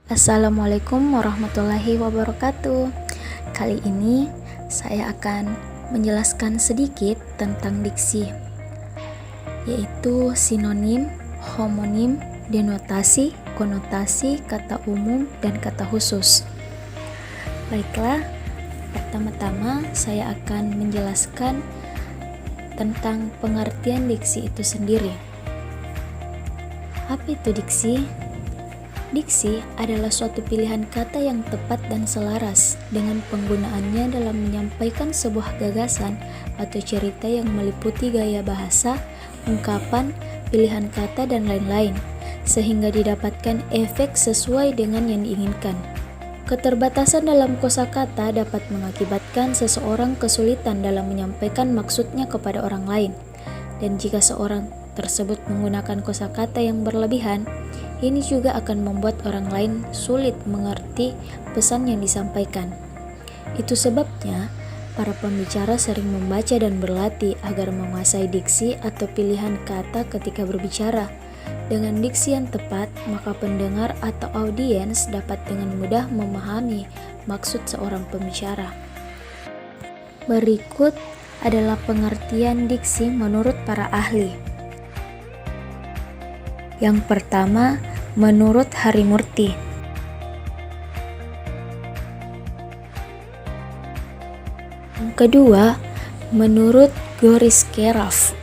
Assalamualaikum warahmatullahi wabarakatuh. Kali ini saya akan menjelaskan sedikit tentang diksi, yaitu sinonim, homonim, denotasi, konotasi, kata umum, dan kata khusus. Baiklah, pertama-tama saya akan menjelaskan tentang pengertian diksi itu sendiri. Apa itu diksi? Diksi adalah suatu pilihan kata yang tepat dan selaras dengan penggunaannya dalam menyampaikan sebuah gagasan atau cerita yang meliputi gaya bahasa, ungkapan, pilihan kata, dan lain-lain, sehingga didapatkan efek sesuai dengan yang diinginkan. Keterbatasan dalam kosakata dapat mengakibatkan seseorang kesulitan dalam menyampaikan maksudnya kepada orang lain, dan jika seorang tersebut menggunakan kosakata yang berlebihan, ini juga akan membuat orang lain sulit mengerti pesan yang disampaikan. Itu sebabnya para pembicara sering membaca dan berlatih agar menguasai diksi atau pilihan kata ketika berbicara. Dengan diksi yang tepat, maka pendengar atau audiens dapat dengan mudah memahami maksud seorang pembicara. Berikut adalah pengertian diksi menurut para ahli. Yang pertama, menurut Harimurti. Yang kedua, menurut Goris Keraf.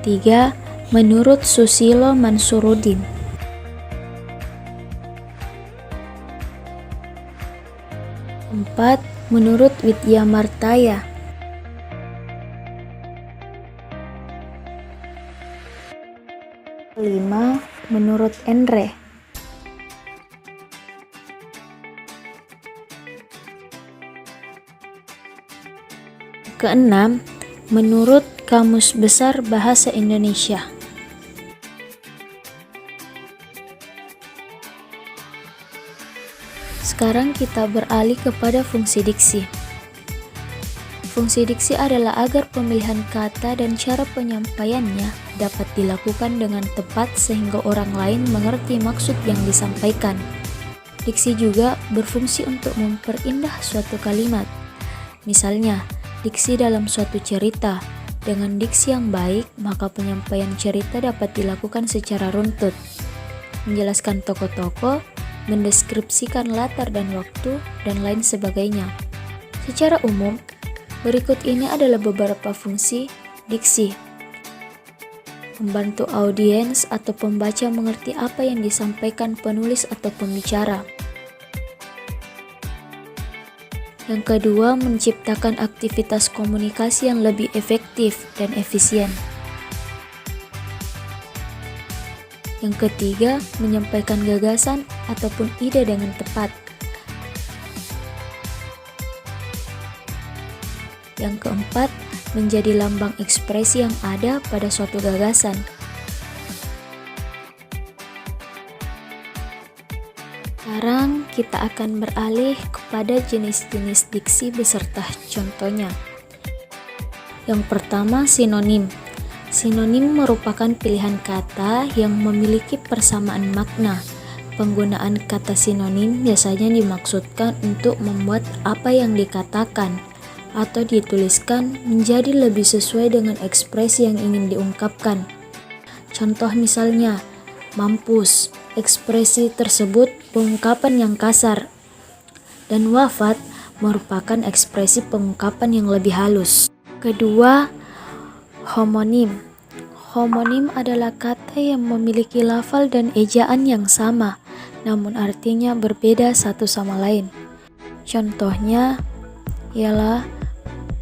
Tiga, menurut Susilo Mansuruddin. Empat, menurut Widya Martaya. 5. Menurut Endre. 6. Menurut Kamus Besar Bahasa Indonesia. Sekarang kita beralih kepada fungsi diksi. Fungsi diksi adalah agar pemilihan kata dan cara penyampaiannya dapat dilakukan dengan tepat sehingga orang lain mengerti maksud yang disampaikan. Diksi juga berfungsi untuk memperindah suatu kalimat. Misalnya, diksi dalam suatu cerita. Dengan diksi yang baik, maka penyampaian cerita dapat dilakukan secara runtut, menjelaskan tokoh-tokoh, mendeskripsikan latar dan waktu, dan lain sebagainya. Secara umum, berikut ini adalah beberapa fungsi diksi. Membantu audiens atau pembaca mengerti apa yang disampaikan penulis atau pembicara. Yang kedua, menciptakan aktivitas komunikasi yang lebih efektif dan efisien. Yang ketiga, menyampaikan gagasan ataupun ide dengan tepat. Yang keempat, menjadi lambang ekspresi yang ada pada suatu gagasan. Sekarang kita akan beralih kepada jenis-jenis diksi beserta contohnya. Yang pertama, sinonim. Sinonim merupakan pilihan kata yang memiliki persamaan makna. Penggunaan kata sinonim biasanya dimaksudkan untuk membuat apa yang dikatakan atau dituliskan menjadi lebih sesuai dengan ekspresi yang ingin diungkapkan. Contoh misalnya, mampus, ekspresi tersebut pengungkapan yang kasar, dan wafat merupakan ekspresi pengungkapan yang lebih halus. Kedua, homonim. Homonim adalah kata yang memiliki lafal dan ejaan yang sama, namun artinya berbeda satu sama lain. Contohnya ialah,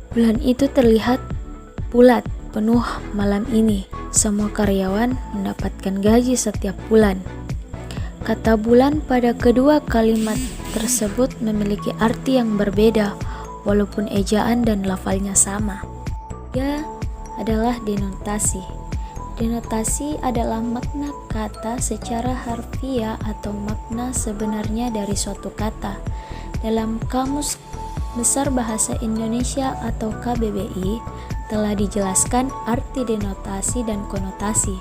bulan itu terlihat bulat, penuh malam ini. Semua karyawan mendapatkan gaji setiap bulan. Kata bulan pada kedua kalimat tersebut memiliki arti yang berbeda, walaupun ejaan dan lafalnya sama. Ya, adalah denotasi. Denotasi adalah makna kata secara harfiah atau makna sebenarnya dari suatu kata. Dalam Kamus Besar Bahasa Indonesia atau KBBI telah dijelaskan arti denotasi dan konotasi.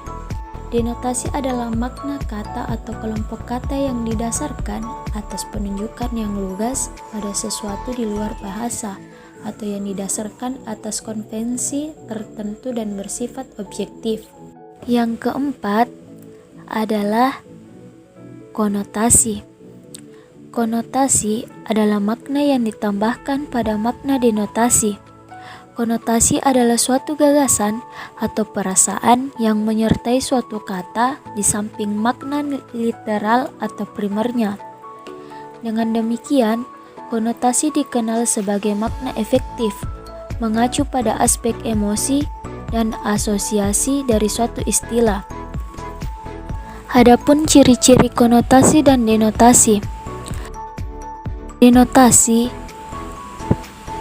Denotasi adalah makna kata atau kelompok kata yang didasarkan atas penunjukan yang lugas pada sesuatu di luar bahasa atau yang didasarkan atas konvensi tertentu dan bersifat objektif. Yang keempat adalah konotasi. Konotasi adalah makna yang ditambahkan pada makna denotasi. Konotasi adalah suatu gagasan atau perasaan yang menyertai suatu kata di samping makna literal atau primernya. Dengan demikian, konotasi dikenal sebagai makna efektif, mengacu pada aspek emosi dan asosiasi dari suatu istilah. Adapun ciri-ciri konotasi dan denotasi. Denotasi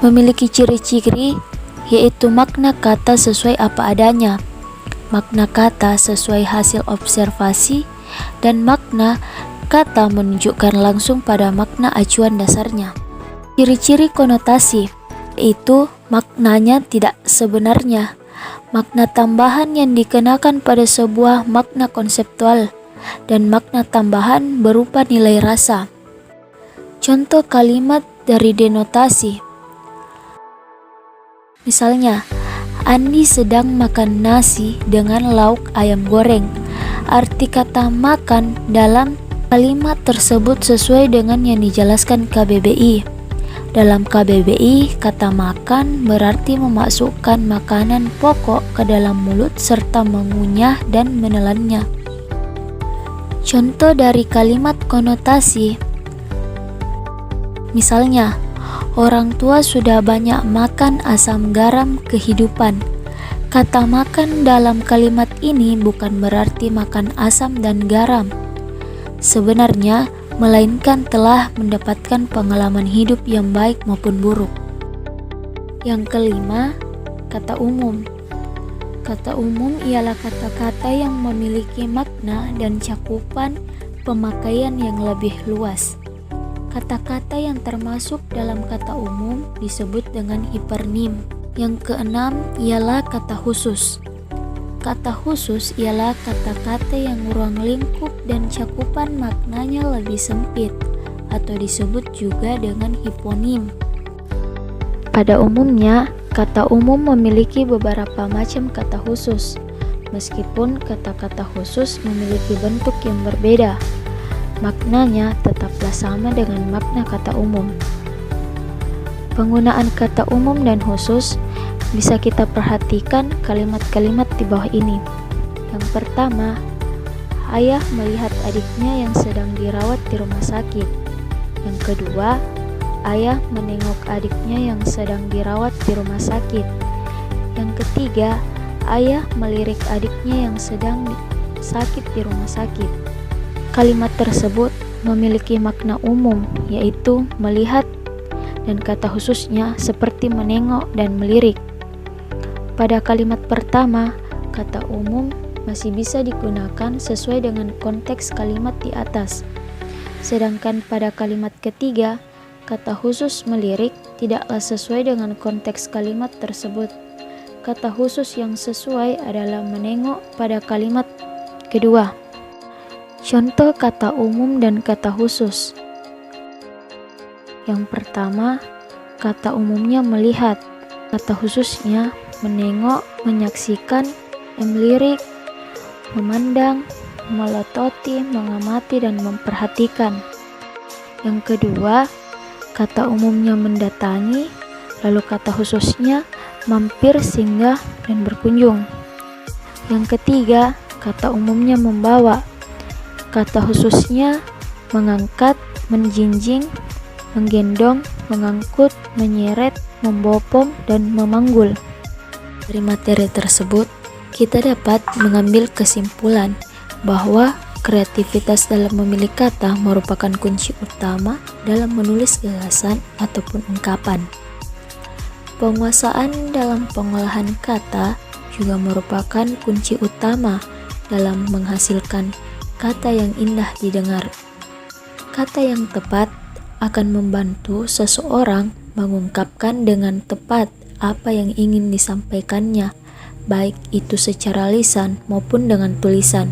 memiliki ciri-ciri yaitu makna kata sesuai apa adanya, makna kata sesuai hasil observasi, dan makna kata menunjukkan langsung pada makna acuan dasarnya. Ciri-ciri konotasi yaitu maknanya tidak sebenarnya, makna tambahan yang dikenakan pada sebuah makna konseptual, dan makna tambahan berupa nilai rasa. Contoh kalimat dari denotasi. Misalnya, Andi sedang makan nasi dengan lauk ayam goreng. Arti kata makan dalam kalimat tersebut sesuai dengan yang dijelaskan KBBI. Dalam KBBI, kata makan berarti memasukkan makanan pokok ke dalam mulut serta mengunyah dan menelannya. Contoh dari kalimat konotasi. Misalnya, orang tua sudah banyak makan asam garam kehidupan. Kata makan dalam kalimat ini bukan berarti makan asam dan garam. Sebenarnya, melainkan telah mendapatkan pengalaman hidup yang baik maupun buruk. Yang kelima, kata umum. Kata umum ialah kata-kata yang memiliki makna dan cakupan pemakaian yang lebih luas. Kata-kata yang termasuk dalam kata umum disebut dengan hipernim. Yang keenam ialah kata khusus. Kata khusus ialah kata-kata yang ruang lingkup dan cakupan maknanya lebih sempit atau disebut juga dengan hiponim. Pada umumnya, kata umum memiliki beberapa macam kata khusus, meskipun kata-kata khusus memiliki bentuk yang berbeda. Maknanya tetaplah sama dengan makna kata umum. Penggunaan kata umum dan khusus bisa kita perhatikan kalimat-kalimat di bawah ini. Yang pertama, ayah melihat adiknya yang sedang dirawat di rumah sakit. Yang kedua, ayah menengok adiknya yang sedang dirawat di rumah sakit. Yang ketiga, ayah melirik adiknya yang sedang sakit di rumah sakit. Kalimat tersebut memiliki makna umum, yaitu melihat, dan kata khususnya seperti menengok dan melirik. Pada kalimat pertama, kata umum masih bisa digunakan sesuai dengan konteks kalimat di atas. Sedangkan pada kalimat ketiga, kata khusus melirik tidaklah sesuai dengan konteks kalimat tersebut. Kata khusus yang sesuai adalah menengok pada kalimat kedua. Contoh kata umum dan kata khusus. Yang pertama, kata umumnya melihat, kata khususnya menengok, menyaksikan, melirik, memandang, melototi, mengamati, dan memperhatikan. Yang kedua, kata umumnya mendatangi, lalu kata khususnya mampir, singgah, dan berkunjung. Yang ketiga, kata umumnya membawa, kata khususnya mengangkat, menjinjing, menggendong, mengangkut, menyeret, membopong, dan memanggul. Dari materi tersebut, kita dapat mengambil kesimpulan bahwa kreativitas dalam memilih kata merupakan kunci utama dalam menulis gagasan ataupun ungkapan. Penguasaan dalam pengolahan kata juga merupakan kunci utama dalam menghasilkan kata yang indah didengar. Kata yang tepat akan membantu seseorang mengungkapkan dengan tepat apa yang ingin disampaikannya. baik itu secara lisan maupun dengan tulisan.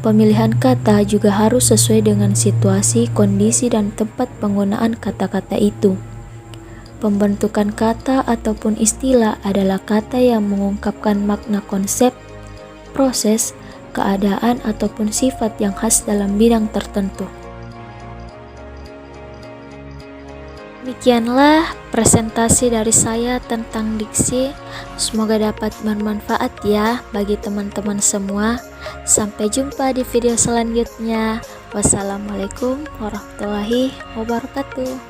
Pemilihan kata juga harus sesuai dengan situasi, kondisi, dan tempat penggunaan kata-kata itu. Pembentukan kata ataupun istilah adalah kata yang mengungkapkan makna konsep, proses, keadaan, ataupun sifat yang khas dalam bidang tertentu. Demikianlah presentasi dari saya tentang diksi. Semoga dapat bermanfaat ya bagi teman-teman semua. Sampai jumpa di video selanjutnya. Wassalamualaikum warahmatullahi wabarakatuh.